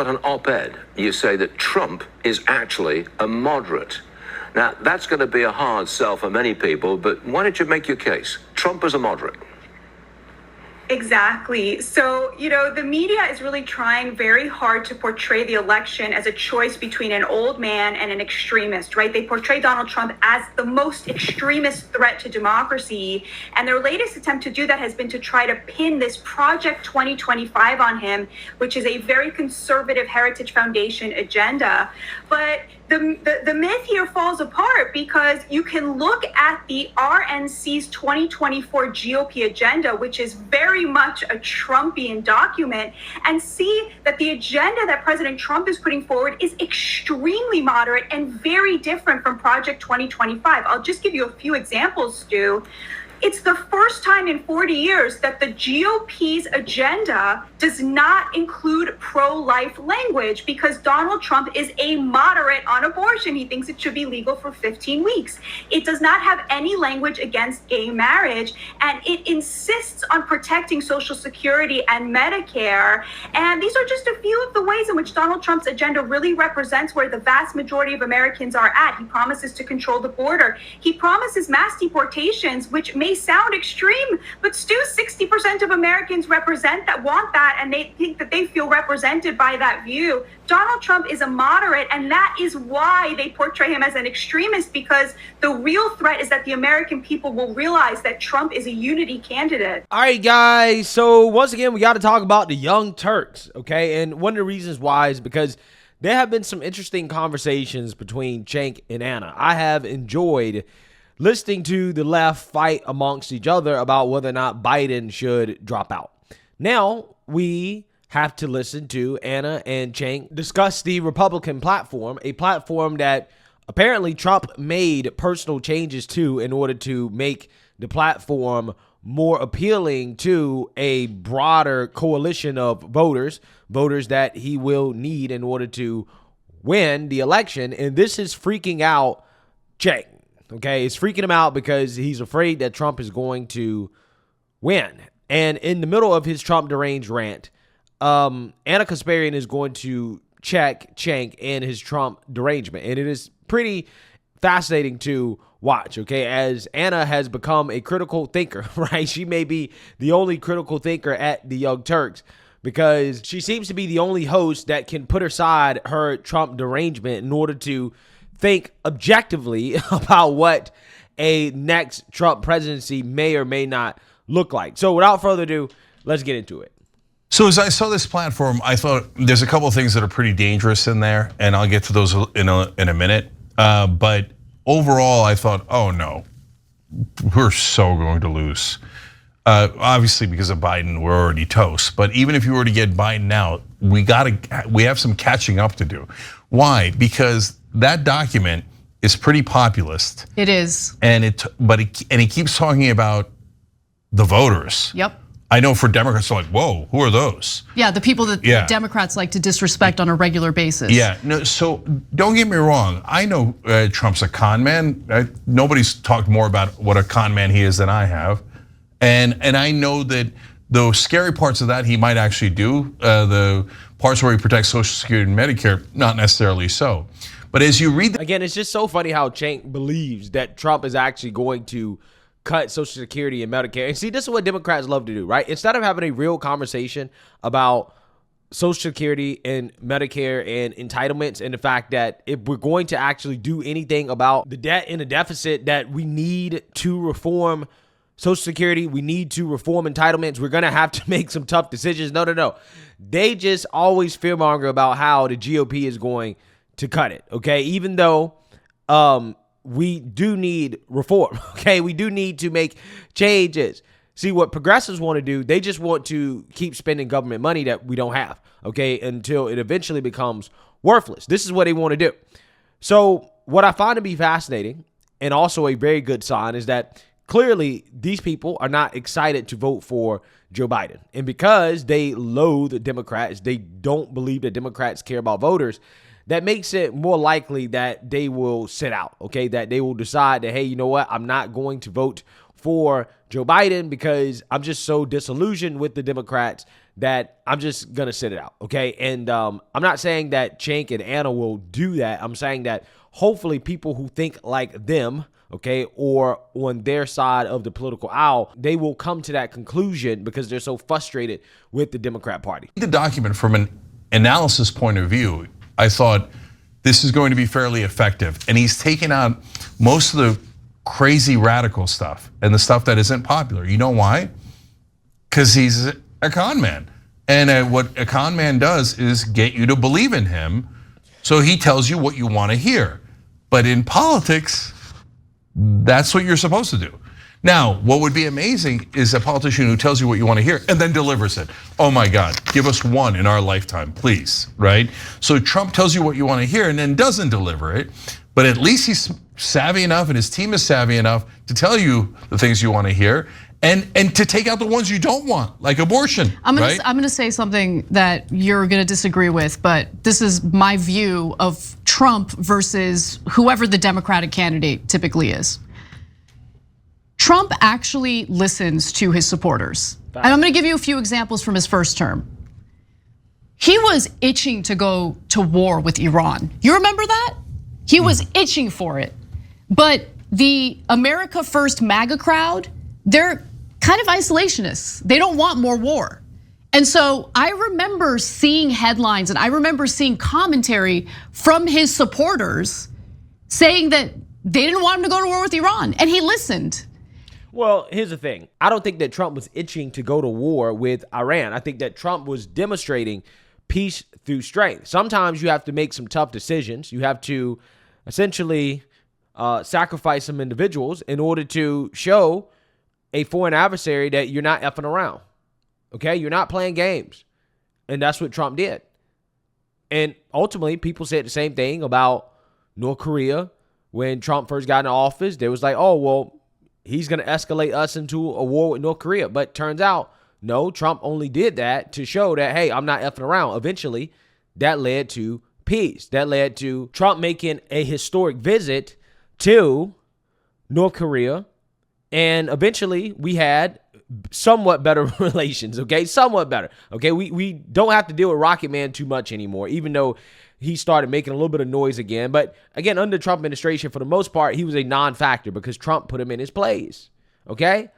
got an op-ed. You say that Trump is actually a moderate. Now, that's going to be a hard sell for many people, but why don't you make your case? Trump is a moderate. Exactly. So, the media is really trying very hard to portray the election as a choice between an old man and an extremist, right? They portray Donald Trump as the most extremist threat to democracy. And their latest attempt to do that has been to try to pin this Project 2025 on him, which is a very conservative Heritage Foundation agenda. But the myth here falls apart because you can look at the RNC's 2024 GOP agenda, which is very much a Trumpian document, and see that the agenda that President Trump is putting forward is extremely moderate and very different from Project 2025. I'll just give you a few examples, Stu. It's the first time in 40 years that the GOP's agenda does not include pro-life language because Donald Trump is a moderate on abortion. He thinks it should be legal for 15 weeks. It does not have any language against gay marriage, and it insists on protecting Social Security and Medicare. And these are just a few of the ways in which Donald Trump's agenda really represents where the vast majority of Americans are at. He promises to control the border. He promises mass deportations, which may sound extreme, but Stu, 60% of Americans want that, and they think that they feel represented by that view. Donald Trump is a moderate, and that is why they portray him as an extremist, because the real threat is that the American people will realize that Trump is a unity candidate. All right, guys. So once again, we got to talk about the Young Turks, okay? And one of the reasons why is because there have been some interesting conversations between Cenk and Anna. I have enjoyed listening to the left fight amongst each other about whether or not Biden should drop out. Now, we have to listen to Anna and Cenk discuss the Republican platform, a platform that apparently Trump made personal changes to in order to make the platform more appealing to a broader coalition of voters that he will need in order to win the election. And this is freaking out Cenk. Okay, it's freaking him out because he's afraid that Trump is going to win. And in the middle of his Trump deranged rant, Anna Kasparian is going to check Cenk and his Trump derangement. And it is pretty fascinating to watch, okay, as Anna has become a critical thinker, right? She may be the only critical thinker at the Young Turks because she seems to be the only host that can put aside her Trump derangement in order to think objectively about what a next Trump presidency may or may not look like. So without further ado, let's get into it. So as I saw this platform, I thought there's a couple of things that are pretty dangerous in there, and I'll get to those in a minute. But overall, I thought, oh no, we're so going to lose. Obviously, because of Biden, we're already toast. But even if you were to get Biden out, we have some catching up to do. Why? Because that document is pretty populist. It is. And he keeps talking about the voters. Yep. I know for Democrats, they're like, whoa, who are those? Yeah, the people that Democrats like to disrespect on a regular basis. Yeah, no, so don't get me wrong. I know Trump's a con man. Nobody's talked more about what a con man he is than I have. And I know that those scary parts of that he might actually do. The parts where he protects Social Security and Medicare, not necessarily so. But as you read, again, it's just so funny how Cenk believes that Trump is actually going to cut Social Security and Medicare. And see, this is what Democrats love to do, right? Instead of having a real conversation about Social Security and Medicare and entitlements and the fact that if we're going to actually do anything about the debt and the deficit, that we need to reform Social Security, we need to reform entitlements, we're going to have to make some tough decisions. No. They just always fearmonger about how the GOP is going to cut it, okay? Even though we do need reform, okay? We do need to make changes. See, what progressives want to do, they just want to keep spending government money that we don't have, okay, until it eventually becomes worthless. This is what they want to do. So what I find to be fascinating and also a very good sign is that clearly these people are not excited to vote for Joe Biden. And because they loathe Democrats, they don't believe that Democrats care about voters, that makes it more likely that they will sit out, okay? That they will decide that, hey, you know what? I'm not going to vote for Joe Biden because I'm just so disillusioned with the Democrats that I'm just going to sit it out, okay? And I'm not saying that Cenk and Anna will do that. I'm saying that hopefully people who think like them, okay, or on their side of the political aisle, they will come to that conclusion because they're so frustrated with the Democrat Party. The document from an analysis point of view, I thought this is going to be fairly effective. And he's taken out most of the crazy radical stuff and the stuff that isn't popular. You know why? Because he's a con man. And what a con man does is get you to believe in him. So he tells you what you want to hear. But in politics, that's what you're supposed to do. Now, what would be amazing is a politician who tells you what you want to hear and then delivers it. Oh my God, give us one in our lifetime, please, right? So Trump tells you what you want to hear and then doesn't deliver it, but at least he's savvy enough and his team is savvy enough to tell you the things you want to hear and to take out the ones you don't want, like abortion, right? I'm gonna say something that you're gonna disagree with, but this is my view of Trump versus whoever the Democratic candidate typically is. Trump actually listens to his supporters. And I'm gonna give you a few examples from his first term. He was itching to go to war with Iran. You remember that? He was itching for it. But the America First MAGA crowd, they're kind of isolationists. They don't want more war. And so I remember seeing headlines and I remember seeing commentary from his supporters saying that they didn't want him to go to war with Iran, and he listened. Well, here's the thing. I don't think that Trump was itching to go to war with Iran. I think that Trump was demonstrating peace through strength. Sometimes you have to make some tough decisions. You have to essentially sacrifice some individuals in order to show a foreign adversary that you're not effing around. Okay? You're not playing games. And that's what Trump did. And ultimately, people said the same thing about North Korea. When Trump first got in office, they was like, oh, well, he's going to escalate us into a war with North Korea. But turns out, no, Trump only did that to show that, hey, I'm not effing around. Eventually, that led to peace. That led to Trump making a historic visit to North Korea. And eventually, we had somewhat better relations, okay? Somewhat better, okay? We don't have to deal with Rocket Man too much anymore, even though he started making a little bit of noise again. But again, under the Trump administration, for the most part, he was a non-factor because Trump put him in his place, okay?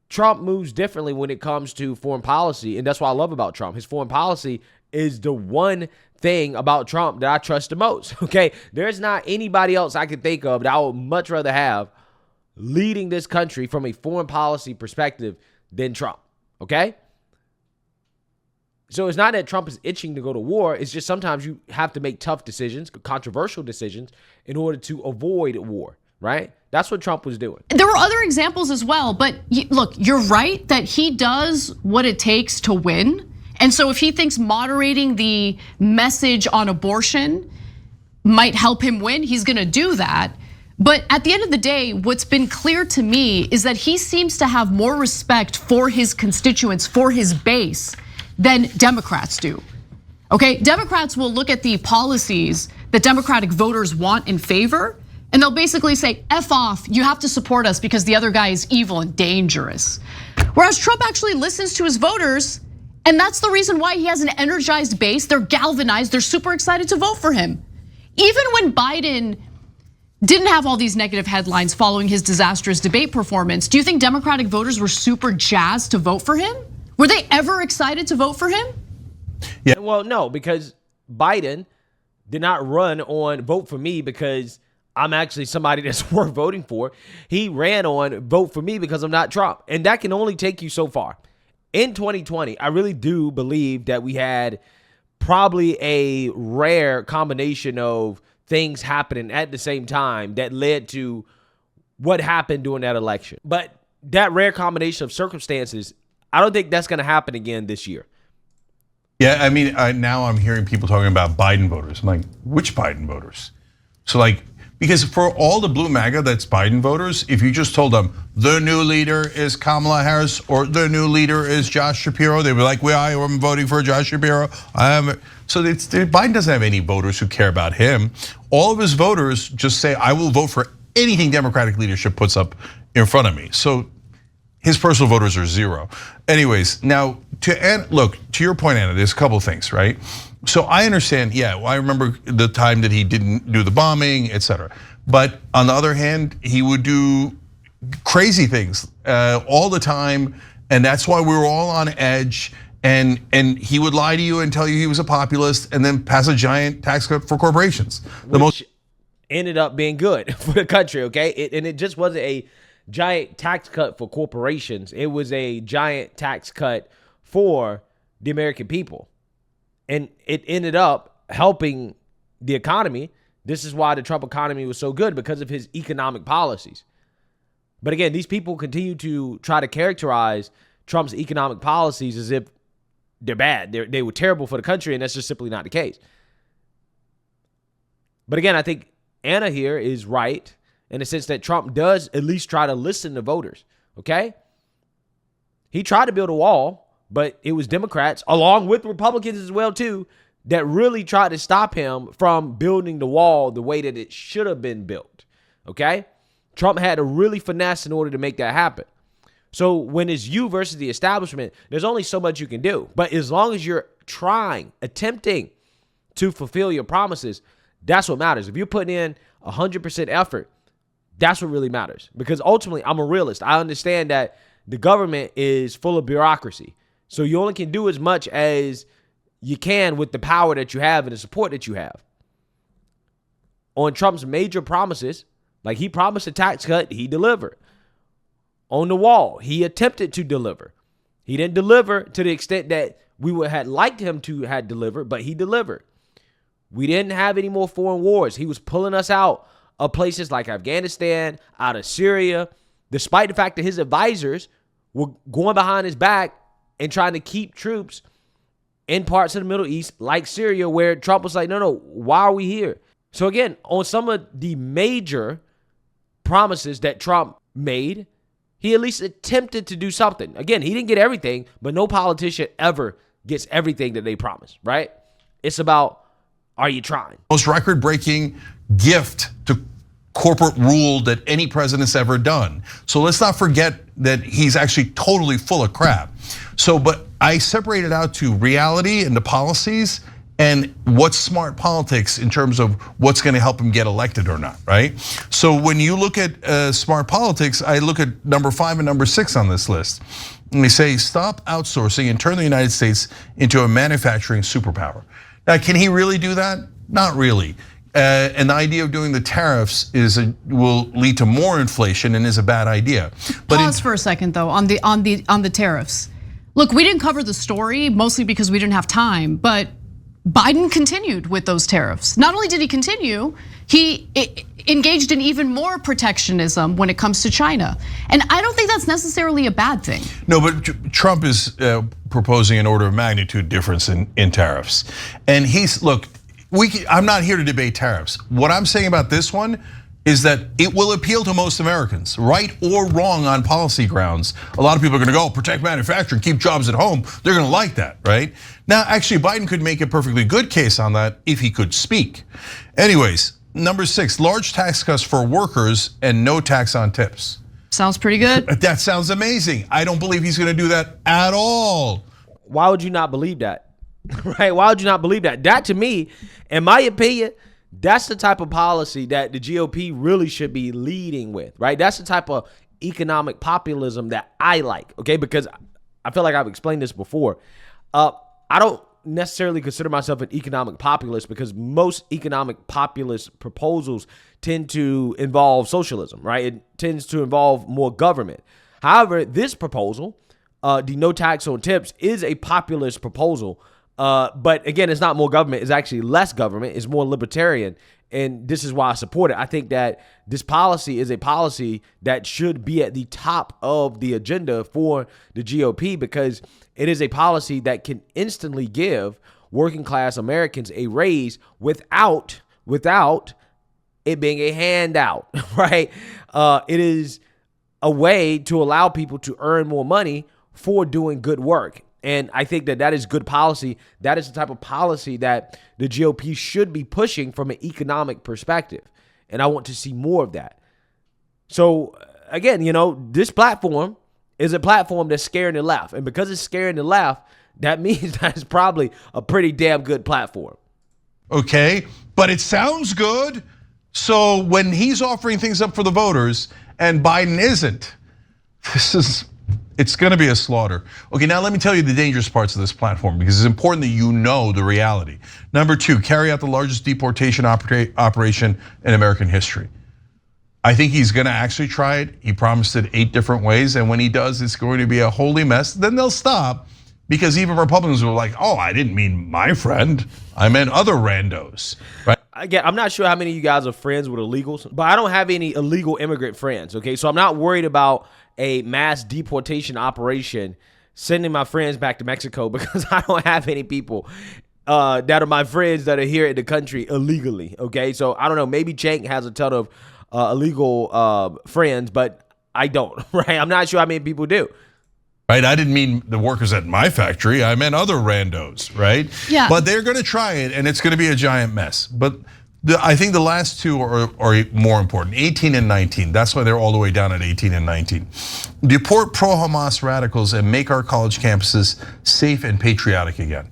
Trump moves differently when it comes to foreign policy, and that's what I love about Trump. His foreign policy is the one thing about Trump that I trust the most, okay? There's not anybody else I can think of that I would much rather have leading this country from a foreign policy perspective than Trump, okay? So it's not that Trump is itching to go to war. It's just sometimes you have to make tough decisions, controversial decisions, in order to avoid war, right? That's what Trump was doing. There were other examples as well, but look, you're right that he does what it takes to win. And so if he thinks moderating the message on abortion might help him win, he's gonna do that. But at the end of the day, what's been clear to me is that he seems to have more respect for his constituents, for his base, than Democrats do. Okay, Democrats will look at the policies that Democratic voters want in favor, and they'll basically say, F off, you have to support us because the other guy is evil and dangerous. Whereas Trump actually listens to his voters, and that's the reason why he has an energized base. They're galvanized, they're super excited to vote for him. Even when Biden didn't have all these negative headlines following his disastrous debate performance, do you think Democratic voters were super jazzed to vote for him? Were they ever excited to vote for him? Yeah. Well, no, because Biden did not run on vote for me because I'm actually somebody that's worth voting for. He ran on vote for me because I'm not Trump. And that can only take you so far. In 2020, I really do believe that we had probably a rare combination of things happening at the same time that led to what happened during that election. But that rare combination of circumstances, I don't think that's going to happen again this year. Yeah, I mean, now I'm hearing people talking about Biden voters. I'm like, which Biden voters? So like, because for all the blue MAGA that's Biden voters, if you just told them the new leader is Kamala Harris or the new leader is Josh Shapiro, they'd be like, well, I'm voting for Josh Shapiro. So Biden doesn't have any voters who care about him. All of his voters just say, I will vote for anything Democratic leadership puts up in front of me. So his personal voters are 0. Anyways, now look, to your point, Anna, there's a couple of things, right? So I understand, yeah, well, I remember the time that he didn't do the bombing, etc. But on the other hand, he would do crazy things all the time, and that's why we were all on edge. And he would lie to you and tell you he was a populist, and then pass a giant tax cut for corporations. Which ended up being good for the country, okay? And it just wasn't a giant tax cut for corporations. It was a giant tax cut for the American people. And it ended up helping the economy. This is why the Trump economy was so good, because of his economic policies. But again, these people continue to try to characterize Trump's economic policies as if they're bad. They were terrible for the country, and that's just simply not the case. But again, I think Anna here is right in the sense that Trump does at least try to listen to voters, okay? He tried to build a wall, but it was Democrats, along with Republicans as well too, that really tried to stop him from building the wall the way that it should have been built, okay? Trump had to really finesse in order to make that happen. So when it's you versus the establishment, there's only so much you can do. But as long as you're trying, attempting to fulfill your promises, that's what matters. If you're putting in 100% effort, that's what really matters. Because ultimately, I'm a realist. I understand that the government is full of bureaucracy. So you only can do as much as you can with the power that you have and the support that you have. On Trump's major promises, like he promised a tax cut, he delivered. On the wall, he attempted to deliver. He didn't deliver to the extent that we would have liked him to have delivered, but he delivered. We didn't have any more foreign wars. He was pulling us out of places like Afghanistan, out of Syria, despite the fact that his advisors were going behind his back and trying to keep troops in parts of the Middle East like Syria, where Trump was like, no, why are we here? So again, on some of the major promises that Trump made, he at least attempted to do something. Again, he didn't get everything, but no politician ever gets everything that they promise, right? It's about, are you trying? Most record-breaking gift to corporate rule that any president's ever done. So let's not forget that he's actually totally full of crap. So, but I separated out to reality and the policies and what's smart politics in terms of what's gonna help him get elected or not, right? So when you look at smart politics, I look at number 5 and number 6 on this list. And they say, stop outsourcing and turn the United States into a manufacturing superpower. Now, can he really do that? Not really. And the idea of doing the tariffs will lead to more inflation and is a bad idea. But pause for a second though on the tariffs. Look, we didn't cover the story mostly because we didn't have time, but Biden continued with those tariffs. Not only did he continue, he engaged in even more protectionism when it comes to China. And I don't think that's necessarily a bad thing. No, but Trump is proposing an order of magnitude difference in tariffs. And I'm not here to debate tariffs. What I'm saying about this one is that it will appeal to most Americans, right or wrong on policy grounds. A lot of people are gonna go, protect manufacturing, keep jobs at home. They're gonna like that, right? Now, actually, Biden could make a perfectly good case on that if he could speak. Anyways, number 6, large tax cuts for workers and no tax on tips. Sounds pretty good. That sounds amazing. I don't believe he's gonna do that at all. Why would you not believe that? Right? Why would you not believe that? That, to me, in my opinion, that's the type of policy that the GOP really should be leading with, right? That's the type of economic populism that I like, okay? Because I feel like I've explained this before. I don't necessarily consider myself an economic populist because most economic populist proposals tend to involve socialism, right? It tends to involve more government. However, this proposal, the no tax on tips, is a populist proposal. But again, it's not more government, it's actually less government, it's more libertarian. And this is why I support it. I think that this policy is a policy that should be at the top of the agenda for the GOP because it is a policy that can instantly give working class Americans a raise without it being a handout, right? It is a way to allow people to earn more money for doing good work. And I think that is good policy. That is the type of policy that the GOP should be pushing from an economic perspective. And I want to see more of that. So again, this platform is a platform that's scaring the left. And because it's scaring the left, that means that it's probably a pretty damn good platform. Okay, but it sounds good. So when he's offering things up for the voters and Biden isn't, it's going to be a slaughter. Okay, now let me tell you the dangerous parts of this platform, because it's important that you know the reality. Number 2, carry out the largest deportation operation in American history. I think he's going to actually try it. He promised it 8 different ways, and when he does, it's going to be a holy mess. Then they'll stop, because even Republicans were like, oh, I didn't mean my friend, I meant other randos, right? Again, I'm not sure how many of you guys are friends with illegals, but I don't have any illegal immigrant friends, okay? So I'm not worried about a mass deportation operation sending my friends back to Mexico, because I don't have any people that are my friends that are here in the country illegally, okay? So I don't know, maybe Cenk has a ton of illegal friends, but I don't, right? I'm not sure how many people do. Right, I didn't mean the workers at my factory, I meant other randos, right? Yeah. But they're gonna try it, and it's gonna be a giant mess. But I think the last 2 are more important, 18 and 19. That's why they're all the way down at 18 and 19. Deport pro-Hamas radicals and make our college campuses safe and patriotic again.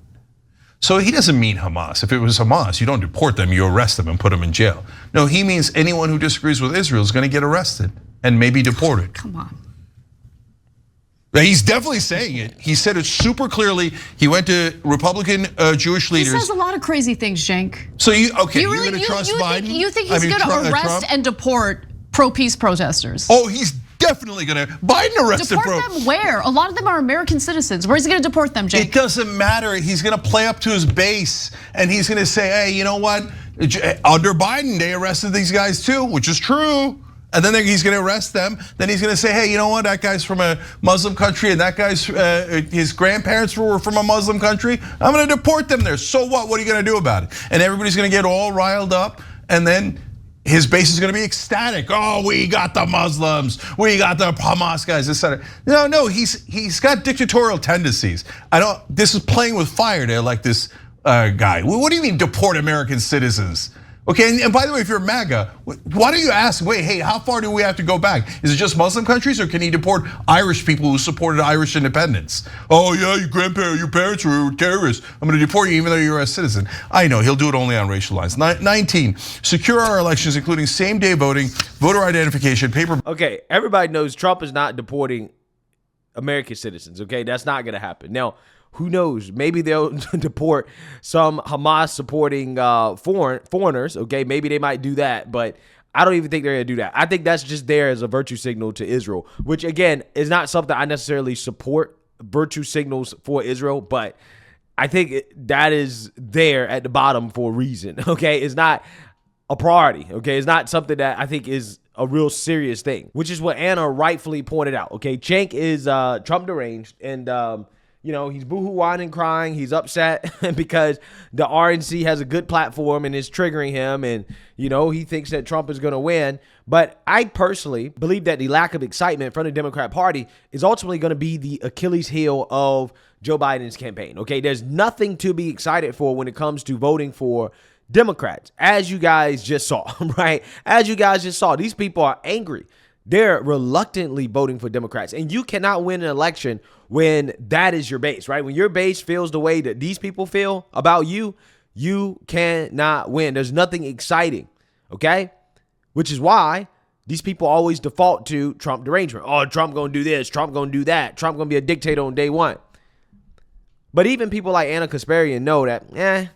So he doesn't mean Hamas. If it was Hamas, you don't deport them, you arrest them and put them in jail. No, he means anyone who disagrees with Israel is gonna get arrested and maybe deported. Come on. He's definitely saying it. He said it super clearly. He went to Republican Jewish leaders. He says a lot of crazy things, Cenk. So you're gonna trust Biden? You think he's gonna arrest and deport pro-peace protesters? Oh, he's definitely gonna. Biden arrested deport them where? A lot of them are American citizens. Where's he gonna deport them, Cenk? It doesn't matter. He's gonna play up to his base, and he's gonna say, hey, you know what? Under Biden, they arrested these guys too, which is true. And then he's going to arrest them. Then he's going to say, hey, you know what? That guy's from a Muslim country, and that guy's his grandparents were from a Muslim country. I'm going to deport them there. So what? What are you going to do about it? And everybody's going to get all riled up, and then his base is going to be ecstatic. Oh, we got the Muslims, we got the Hamas guys, etc. No, he's got dictatorial tendencies. This is playing with fire there, like this guy. What do you mean deport American citizens? Okay, and by the way, if you're MAGA, why don't you ask, wait, hey, how far do we have to go back? Is it just Muslim countries, or can he deport Irish people who supported Irish independence? Oh yeah, your parents were terrorists. I'm gonna deport you even though you're a citizen. I know, he'll do it only on racial lines. 19, secure our elections, including same-day voting, voter identification, paper. Okay, everybody knows Trump is not deporting American citizens, okay? That's not gonna happen. Now, who knows? Maybe they'll deport some Hamas supporting foreigners. Okay, maybe they might do that, but I don't even think they're gonna do that. I think that's just there as a virtue signal to Israel, which again is not something I necessarily support. Virtue signals for Israel, but I think that is there at the bottom for a reason. Okay, it's not a priority. Okay, it's not something that I think is a real serious thing, which is what Anna rightfully pointed out. Okay, Cenk is Trump deranged, and he's boohoo whining, crying. He's upset because the RNC has a good platform and is triggering him, and he thinks that Trump is going to win. But I personally believe that the lack of excitement from the Democrat Party is ultimately going to be the Achilles heel of Joe Biden's campaign. Okay, there's nothing to be excited for when it comes to voting for Democrats, as you guys just saw, right? As you guys just saw, these people are angry. They're reluctantly voting for Democrats, and you cannot win an election when that is your base, right? When your base feels the way that these people feel about you, you cannot win. There's nothing exciting, okay? Which is why these people always default to Trump derangement. Oh, Trump gonna do this, Trump gonna do that, Trump gonna be a dictator on day one. But even people like Anna Kasparian know that,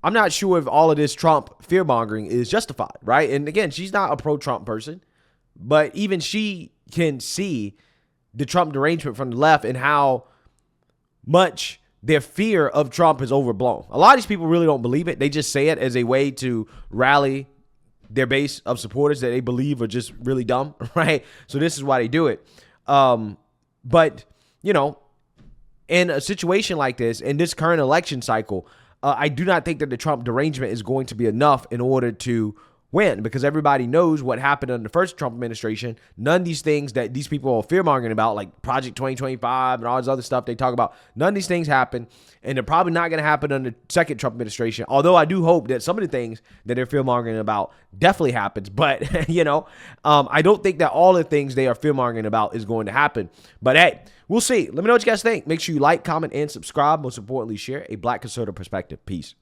I'm not sure if all of this Trump fear-mongering is justified, right? And again, she's not a pro-Trump person, but even she can see the Trump derangement from the left and how much their fear of Trump is overblown. A lot of these people really don't believe it. They just say it as a way to rally their base of supporters that they believe are just really dumb, right? So this is why they do it. But, in a situation like this, in this current election cycle, I do not think that the Trump derangement is going to be enough in order to win, because everybody knows what happened under the first Trump administration. None of these things that these people are fear-mongering about, like Project 2025 and all this other stuff they talk about, none of these things happen, and they're probably not going to happen under the second Trump administration, although I do hope that some of the things that they're fear-mongering about definitely happens. But, you know, I don't think that all the things they are fear-mongering about is going to happen. But, hey, we'll see. Let me know what you guys think. Make sure you like, comment, and subscribe. Most importantly, share a Black conservative perspective. Peace.